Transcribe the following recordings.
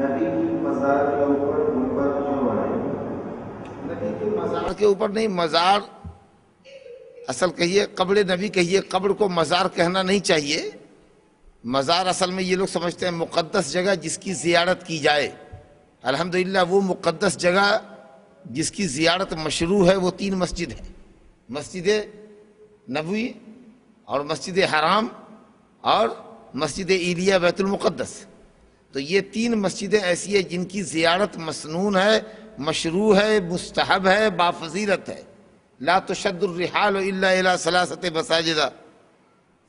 نبی کی مزار کے اوپر گنبد کیوں ہے؟ نبی کے مزار کے اوپر نہیں، مزار اصل کہیے، قبر نبی کہیے، قبر کو مزار کہنا نہیں چاہیے۔ مزار اصل میں یہ لوگ سمجھتے ہیں مقدس جگہ جس کی زیارت کی جائے۔ الحمدللہ وہ مقدس جگہ جس کی زیارت مشروع ہے وہ 3 مسجد ہیں، مسجد نبوی اور مسجد حرام اور مسجد عیلیہ بیت المقدس۔ تو یہ 3 مسجدیں ایسی ہیں جن کی زیارت مسنون ہے، مشروع ہے، مستحب ہے، بافضیلت ہے۔ لا تشد الرحال الا الى 3 مساجد،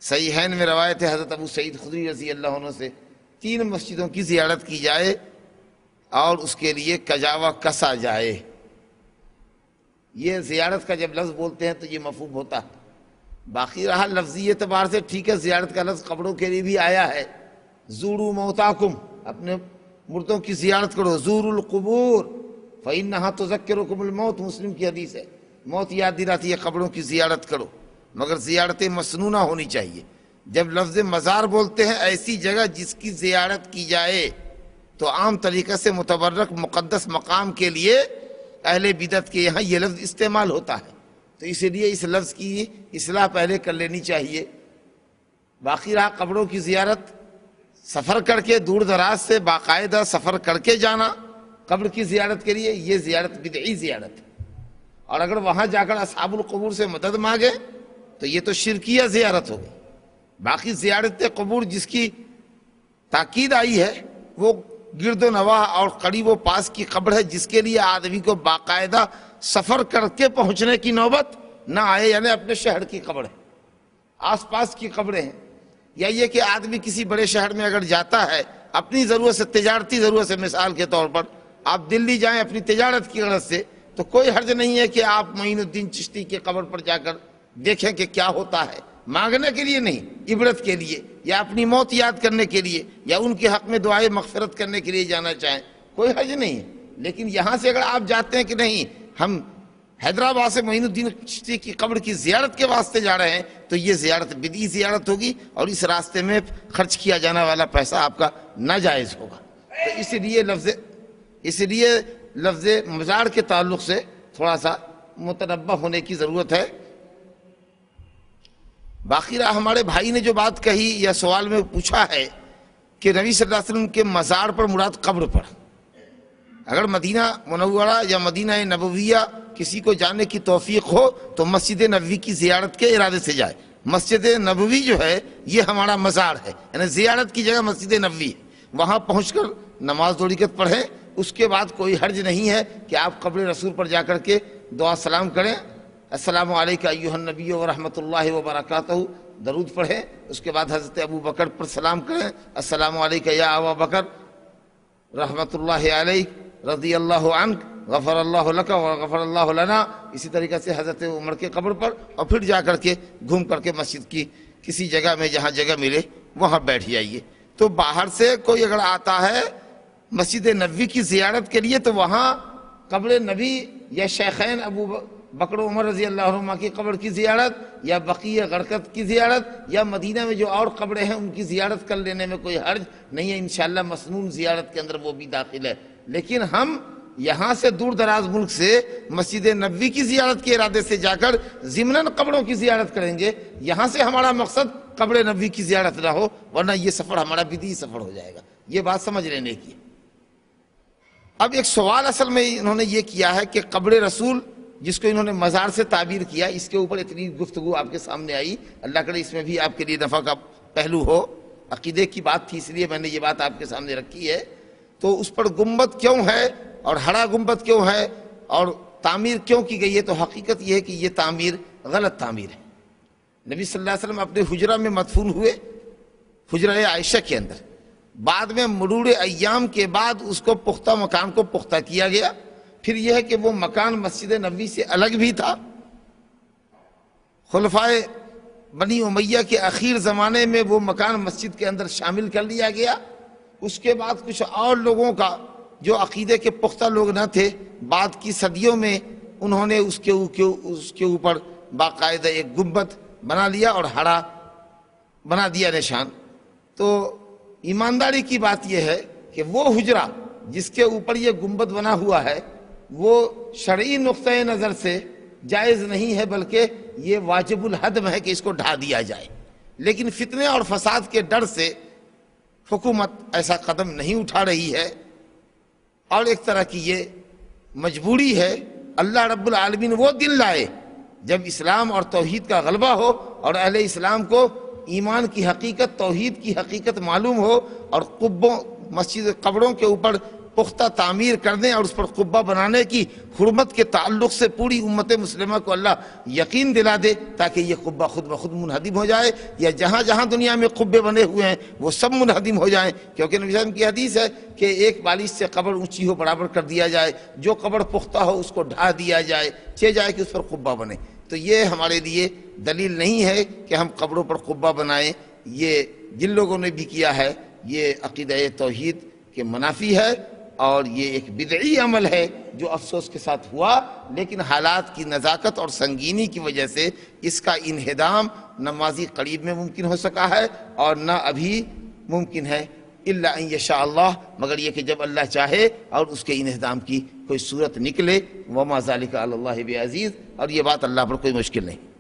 صحیحین میں روایت ہے حضرت ابو سعید خدری رضی اللہ عنہ سے، 3 مسجدوں کی زیارت کی جائے اور اس کے لیے کجاوا کسا جائے۔ یہ زیارت کا جب لفظ بولتے ہیں تو یہ مفہوم ہوتا ہے۔ باقی رہا لفظی اعتبار سے ٹھیک ہے، زیارت کا لفظ قبروں کے لیے بھی آیا ہے۔ زوروا موتاکم، اپنے مردوں کی زیارت کرو، زوروا القبور فإنہا تذکرکم الموت، مسلم کی حدیث ہے، موت یاد دلاتی ہے، قبروں کی زیارت کرو، مگر زیارت مسنونہ ہونی چاہیے۔ جب لفظ مزار بولتے ہیں ایسی جگہ جس کی زیارت کی جائے تو عام طریقے سے متبرک مقدس مقام کے لیے اہل بدعت کے یہاں یہ لفظ استعمال ہوتا ہے، تو اس لیے اس لفظ کی اصلاح پہلے کر لینی چاہیے۔ باقی رہا قبروں کی زیارت، سفر کر کے دور دراز سے باقاعدہ سفر کر کے جانا قبر کی زیارت کے لیے، یہ زیارت بدعی زیارت ہے۔ اور اگر وہاں جا کر اصحاب القبور سے مدد مانگے تو یہ تو شرکیہ زیارت ہوگی۔ باقی زیارت قبور جس کی تاکید آئی ہے وہ گرد و نواح اور قریب و پاس کی قبر ہے، جس کے لیے آدمی کو باقاعدہ سفر کر کے پہنچنے کی نوبت نہ آئے، یعنی اپنے شہر کی قبر ہے، آس پاس کی قبریں ہیں، یا یہ کہ آدمی کسی بڑے شہر میں اگر جاتا ہے اپنی ضرورت سے، تجارتی ضرورت سے، مثال کے طور پر آپ دلی جائیں اپنی تجارت کی غرض سے، تو کوئی حرج نہیں ہے کہ آپ معین الدین چشتی کی قبر پر جا کر دیکھیں کہ کیا ہوتا ہے، مانگنے کے لیے نہیں، عبرت کے لیے، یا اپنی موت یاد کرنے کے لیے، یا ان کے حق میں دعائے مغفرت کرنے کے لیے جانا چاہیں، کوئی حرج نہیں ہے۔ لیکن یہاں سے اگر آپ جاتے ہیں کہ نہیں ہم حیدرآباد سے معین الدین چشتی کی قبر کی زیارت کے واسطے جا رہے ہیں، تو یہ زیارت بدعی زیارت ہوگی اور اس راستے میں خرچ کیا جانے والا پیسہ آپ کا ناجائز ہوگا۔ تو اس لیے لفظ مزار کے تعلق سے تھوڑا سا متنبہ ہونے کی ضرورت ہے۔ باقی رہا ہمارے بھائی نے جو بات کہی یا سوال میں پوچھا ہے کہ نبی صلی اللہ علیہ وسلم کے مزار پر مراد قبر پر، اگر مدینہ منورہ یا مدینہ نبویہ کسی کو جانے کی توفیق ہو تو مسجد نبوی کی زیارت کے ارادے سے جائے۔ مسجد نبوی جو ہے یہ ہمارا مزار ہے، یعنی زیارت کی جگہ مسجد نبوی ہے، وہاں پہنچ کر نماز 2 رکعت پڑھیں، اس کے بعد کوئی حرج نہیں ہے کہ آپ قبر رسول پر جا کر کے دعا سلام کریں، السلام علیکم ایھا النبی ورحمۃ اللہ وبرکاتہ، درود پڑھیں، اس کے بعد حضرت ابو بکر پر سلام کریں، السلام علیکم یا ابا بکر رحمۃ اللہ علیہ رضی اللہ عنک غفر اللہ لک وغفر اللہ لنا، اسی طریقے سے حضرت عمر کے قبر پر، اور پھر جا کر کے گھوم کر کے مسجد کی کسی جگہ میں جہاں جگہ ملے وہاں بیٹھ جائیے۔ تو باہر سے کوئی اگر آتا ہے مسجد نبوی کی زیارت کے لیے تو وہاں قبر نبی یا شیخین ابو بکر و عمر رضی اللہ عنہما کی قبر کی زیارت، یا بقیع غرقد کی زیارت، یا مدینہ میں جو اور قبریں ہیں ان کی زیارت کر لینے میں کوئی حرج نہیں ہے، انشاءاللہ مسنون زیارت کے اندر وہ بھی داخل ہے۔ لیکن ہم یہاں سے دور دراز ملک سے مسجد نبوی کی زیارت کے ارادے سے جا کر ضمناً قبروں کی زیارت کریں گے، یہاں سے ہمارا مقصد قبر نبوی کی زیارت نہ ہو، ورنہ یہ سفر ہمارا بدعی سفر ہو جائے گا، یہ بات سمجھ لینے کی۔ اب ایک سوال اصل میں انہوں نے یہ کیا ہے کہ قبر رسول جس کو انہوں نے مزار سے تعبیر کیا، اس کے اوپر اتنی گفتگو آپ کے سامنے آئی، اللہ کرے اس میں بھی آپ کے لیے نفع کا پہلو ہو، عقیدے کی بات تھی اس لیے میں نے یہ بات آپ کے سامنے رکھی ہے۔ تو اس پر گنبد کیوں ہے اور ہرا گنبد کیوں ہے اور تعمیر کیوں کی گئی ہے، تو حقیقت یہ ہے کہ یہ تعمیر غلط تعمیر ہے۔ نبی صلی اللہ علیہ وسلم اپنے حجرہ میں مدفون ہوئے، حجرہ عائشہ کے اندر، بعد میں مرور ایام کے بعد اس کو پختہ مکان کو پختہ کیا گیا، پھر یہ ہے کہ وہ مکان مسجد نبوی سے الگ بھی تھا، خلفائے بنی امیہ کے اخیر زمانے میں وہ مکان مسجد کے اندر شامل کر لیا گیا، اس کے بعد کچھ اور لوگوں کا جو عقیدے کے پختہ لوگ نہ تھے، بعد کی صدیوں میں انہوں نے اس کے اوپر باقاعدہ ایک گنبد بنا لیا اور ہرا بنا دیا نشان۔ تو ایمانداری کی بات یہ ہے کہ وہ حجرہ جس کے اوپر یہ گنبد بنا ہوا ہے وہ شرعی نقطۂ نظر سے جائز نہیں ہے، بلکہ یہ واجب الہدم ہے کہ اس کو ڈھا دیا جائے، لیکن فتنے اور فساد کے ڈر سے حکومت ایسا قدم نہیں اٹھا رہی ہے، اور ایک طرح کی یہ مجبوری ہے۔ اللہ رب العالمین وہ دن لائے جب اسلام اور توحید کا غلبہ ہو اور اہل اسلام کو ایمان کی حقیقت، توحید کی حقیقت معلوم ہو، اور قبروں کے اوپر پختہ تعمیر کرنے اور اس پر قبہ بنانے کی حرمت کے تعلق سے پوری امت مسلمہ کو اللہ یقین دلا دے، تاکہ یہ قبہ خود بخود منہدم ہو جائے، یا جہاں جہاں دنیا میں قبے بنے ہوئے ہیں وہ سب منہدم ہو جائیں، کیونکہ نبی صلی اللہ علیہ وسلم کی حدیث ہے کہ ایک بالش سے قبر اونچی ہو برابر کر دیا جائے، جو قبر پختہ ہو اس کو ڈھا دیا جائے، جائے کہ اس پر قبہ بنے۔ تو یہ ہمارے لیے دلیل نہیں ہے کہ ہم قبروں پر قبہ بنائیں، یہ جن لوگوں نے بھی کیا ہے یہ عقیدہ توحید کے منافی ہے، اور یہ ایک بدعی عمل ہے جو افسوس کے ساتھ ہوا، لیکن حالات کی نزاکت اور سنگینی کی وجہ سے اس کا انہدام نہ ماضی قریب میں ممکن ہو سکا ہے اور نہ ابھی ممکن ہے، الا ان یشاء اللہ، مگر یہ کہ جب اللہ چاہے اور اس کے انہدام کی کوئی صورت نکلے، وما ذالک علی اللہ بعزیز، اور یہ بات اللہ پر کوئی مشکل نہیں۔